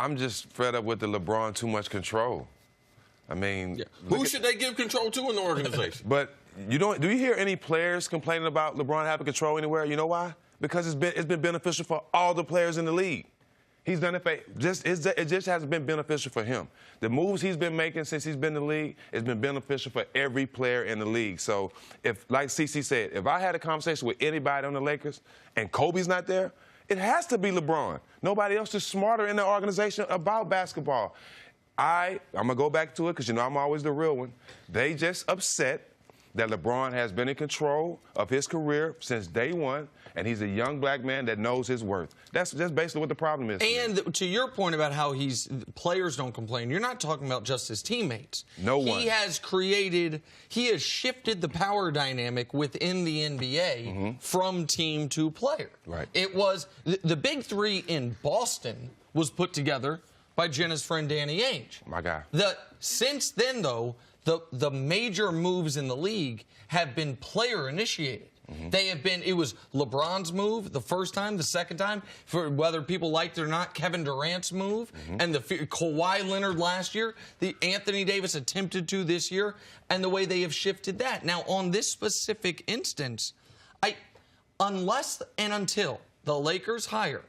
I'm just fed up with the LeBron too much control. I mean, yeah. Who should they give control to in the organization? But do you hear any players complaining about LeBron having control anywhere? You know why? Because it's been beneficial for all the players in the league. He's done it it just hasn't been beneficial for him. The moves he's been making since he's been in the league has been beneficial for every player in the league. So if, like CC said, if I had a conversation with anybody on the Lakers and Kobe's not there, it has to be LeBron. Nobody else is smarter in the organization about basketball. I'm going to go back to it because, you know, I'm always the real one. They just upset that LeBron has been in control of his career since day one, and he's a young black man that knows his worth. That's basically what the problem is. And to your point about how players don't complain, you're not talking about just his teammates. No one. He has shifted the power dynamic within the NBA from team to player. Right. It was, the big three in Boston was put together by Jenna's friend Danny Ainge. My guy. Since then, though, the major moves in the league have been player-initiated. They have been, it was LeBron's move the first time, the second time, for whether people liked it or not, Kevin Durant's move, and the Kawhi Leonard last year, the Anthony Davis attempted to this year, and the way they have shifted that. Now, on this specific instance, unless and until the Lakers hire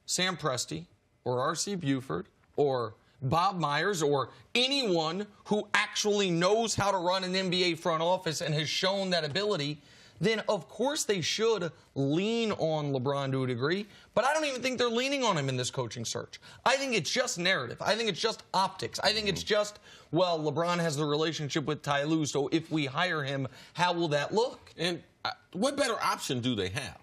Sam Presti or R.C. Buford or Bob Myers or anyone who actually knows how to run an NBA front office and has shown that ability, then of course they should lean on LeBron to a degree. But I don't even think they're leaning on him in this coaching search. I think it's just narrative. I think it's just optics. I think it's just, well, LeBron has the relationship with Ty Lue, so if we hire him, how will that look? And what better option do they have?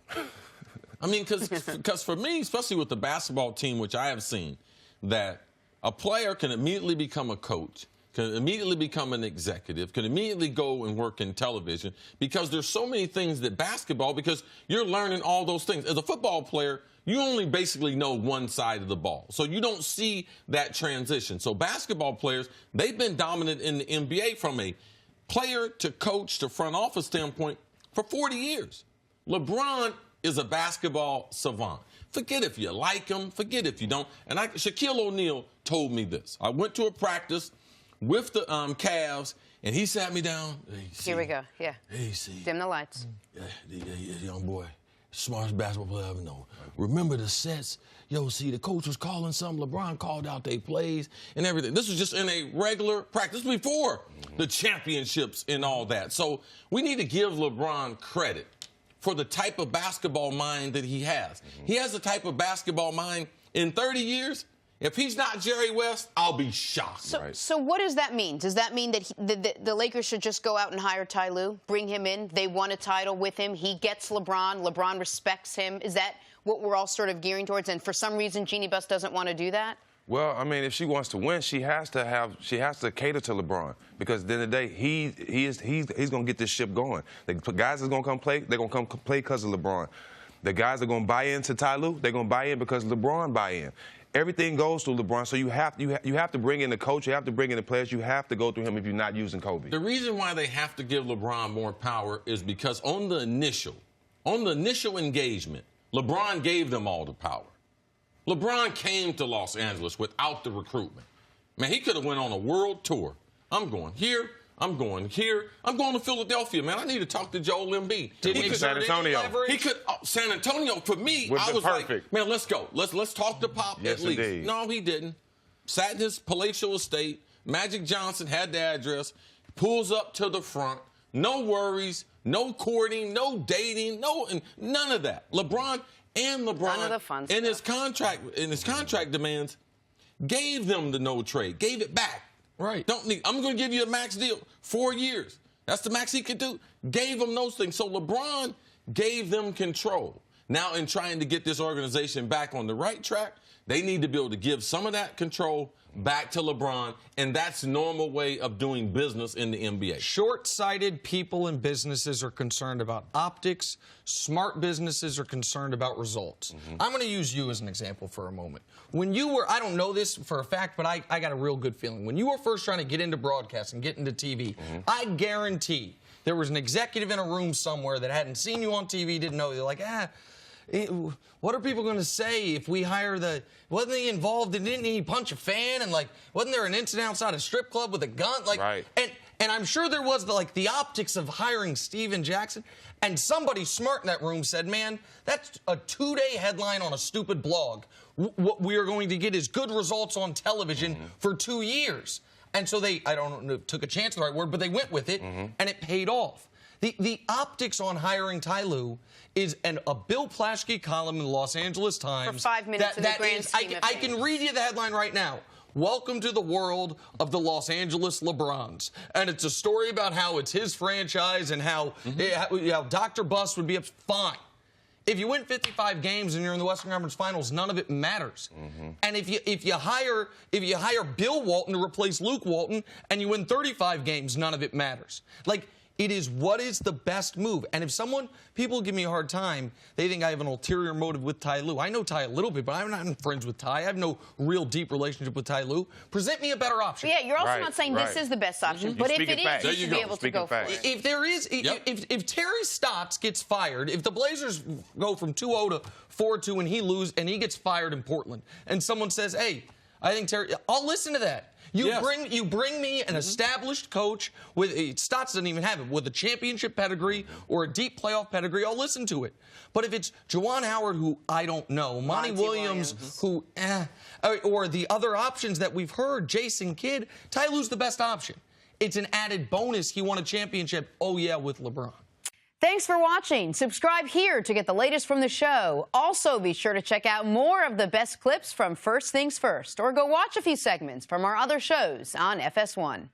I mean, because for me, especially with the basketball team, which I have seen, that a player can immediately become a coach, can immediately become an executive, can immediately go and work in television, because there's so many things that basketball, because you're learning all those things. As a football player, you only basically know one side of the ball, so you don't see that transition. So basketball players, they've been dominant in the NBA from a player to coach to front office standpoint for 40 years. LeBron is a basketball savant. Forget if you like him, forget if you don't. And Shaquille O'Neal told me this. I went to a practice with the Cavs, and he sat me down. Hey, here we go, yeah. Hey, see. Dim the lights. Yeah, young boy, smartest basketball player I ever know. Remember the sets? Yo, see, the coach was calling something. LeBron called out their plays and everything. This was just in a regular practice before the championships and all that. So we need to give LeBron credit for the type of basketball mind that he has. He has the type of basketball mind in 30 years. If he's not Jerry West, I'll be shocked. So what does that mean? Does that mean that the Lakers should just go out and hire Ty Lue, bring him in, they won a title with him, he gets LeBron, LeBron respects him? Is that what we're all sort of gearing towards? And for some reason, Jeannie Buss doesn't want to do that? Well, I mean, if she wants to win, she has to cater to LeBron, because at the end of the day, he's going to get this ship going. The guys that's going to come play, they're going to come play because of LeBron. The guys that are going to buy into Ty Lue, they're going to buy in because LeBron buy in. Everything goes through LeBron, so you have to bring in the coach, you have to bring in the players, you have to go through him if you're not using Kobe. The reason why they have to give LeBron more power is because on the initial engagement, LeBron gave them all the power. LeBron came to Los Angeles without the recruitment. Man, he could have went on a world tour. I'm going here. I'm going here. I'm going to Philadelphia, man. I need to talk to Joel Embiid. San Antonio. He could. San Antonio, for me, I was like, man, let's go. Let's talk to Pop at least. Indeed. No, he didn't. Sat in his palatial estate. Magic Johnson had the address. Pulls up to the front. No worries. No courting. No dating. None of that. LeBron and LeBron in his contract demands gave them the no trade, gave it back. Right. I'm going to give you a max deal, 4 years. That's the max he could do. Gave them those things. So LeBron gave them control. Now, in trying to get this organization back on the right track, they need to be able to give some of that control back to LeBron, and that's the normal way of doing business in the NBA. Short-sighted people and businesses are concerned about optics. Smart businesses are concerned about results. I'm going to use you as an example for a moment. When you were, I don't know this for a fact, but I got a real good feeling. When you were first trying to get into broadcasting, get into TV, I guarantee there was an executive in a room somewhere that hadn't seen you on TV, didn't know you. They're like, what are people going to say if we hire the? Wasn't he involved? Didn't he punch a fan? And like, wasn't there an incident outside a strip club with a gun? Like, right. And I'm sure there was the optics of hiring Steven Jackson. And somebody smart in that room said, man, that's a 2-day headline on a stupid blog. What we are going to get is good results on television for 2 years. And so they, I don't know, took a chance, the right word, but they went with it, and it paid off. The optics on hiring Ty Lue is a Bill Plaschke column in the Los Angeles Times. For 5 minutes in the grand scheme of I can read you the headline right now. Welcome to the world of the Los Angeles LeBrons. And it's a story about how it's his franchise and how Dr. Bus would be fine. If you win 55 games and you're in the Western Conference Finals, none of it matters. And if you hire Bill Walton to replace Luke Walton and you win 35 games, none of it matters. Like, it is what is the best move. And if people give me a hard time, they think I have an ulterior motive with Ty Lue. I know Ty a little bit, but I'm not friends with Ty. I have no real deep relationship with Ty Lue. Present me a better option. But yeah, you're also not saying this is the best option. But if it is, you should be able to go for it. If there is, if Terry Stotts gets fired, if the Blazers go from 2-0 to 4-2 and he gets fired in Portland, and someone says, hey, I think Terry, I'll listen to that. You bring me an established coach with Stotts doesn't even have it with a championship pedigree or a deep playoff pedigree. I'll listen to it. But if it's Juwan Howard, who I don't know, Monty Williams, who or the other options that we've heard, Jason Kidd, Ty Lue's the best option. It's an added bonus. He won a championship. Oh yeah, with LeBron. Thanks for watching. Subscribe here to get the latest from the show. Also, be sure to check out more of the best clips from First Things First, or go watch a few segments from our other shows on FS1.